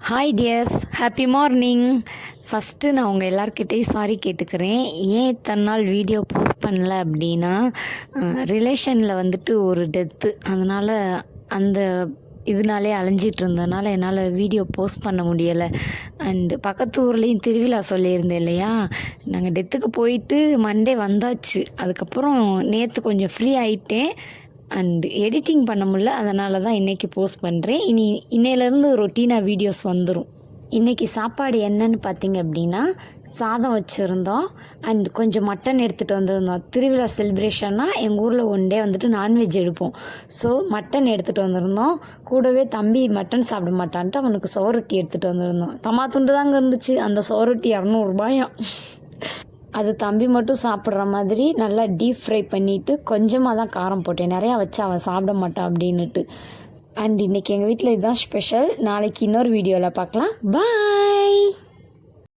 Hi tears, happy morning. First நான் உங்கள் எல்லாருக்கிட்டேயும் sorry கேட்டுக்கிறேன். ஏன் இத்தனை நாள் வீடியோ போஸ்ட் பண்ணல அப்படின்னா, ரிலேஷனில் வந்துட்டு ஒரு டெத்து, அதனால் அந்த இதனாலே அலைஞ்சிட்டு இருந்ததுனால என்னால் வீடியோ போஸ்ட் பண்ண முடியலை. அண்டு பக்கத்து ஊர்லேயும் திருவிழா சொல்லியிருந்தேன் இல்லையா, நாங்கள் டெத்துக்கு போயிட்டு மண்டே வந்தாச்சு. அதுக்கப்புறம் நேற்று கொஞ்சம் ஃப்ரீ ஆகிட்டேன் அண்டு எடிட்டிங் பண்ண முடியல. அதனால தான் இன்றைக்கி போஸ்ட் பண்ணுறேன். இன்னையிலேருந்து ரொட்டீனாக வீடியோஸ் வந்துடும். இன்றைக்கி சாப்பாடு என்னன்னு பார்த்தீங்க அப்படின்னா, சாதம் வச்சுருந்தோம் அண்ட் கொஞ்சம் மட்டன் எடுத்துகிட்டு வந்திருந்தோம். திருவிழா செலிப்ரேஷன்னா எங்கள் ஊரில் ஒன் டே வந்துட்டு நான்வெஜ் எடுப்போம். ஸோ மட்டன் எடுத்துகிட்டு வந்திருந்தோம். கூடவே தம்பி மட்டன் சாப்பிட மாட்டான்ட்டு அவனுக்கு சோரொட்டி எடுத்துகிட்டு வந்திருந்தோம். தமாத்துண்டு தாங்க இருந்துச்சு. அந்த சோரொட்டி 200 ரூபாயாம். அது தம்பி மட்டும் சாப்பிட்ற மாதிரி நல்லா டீப் ஃப்ரை பண்ணிவிட்டு கொஞ்சமாக தான் காரம் போட்டேன். நிறையா வச்சு அவன் சாப்பிட மாட்டான் அப்படின்னுட்டு. அண்ட் இன்றைக்கி எங்கள் வீட்டில் இதுதான் ஸ்பெஷல். நாளைக்கு இன்னொரு வீடியோவில் பார்க்கலாம். பாய்.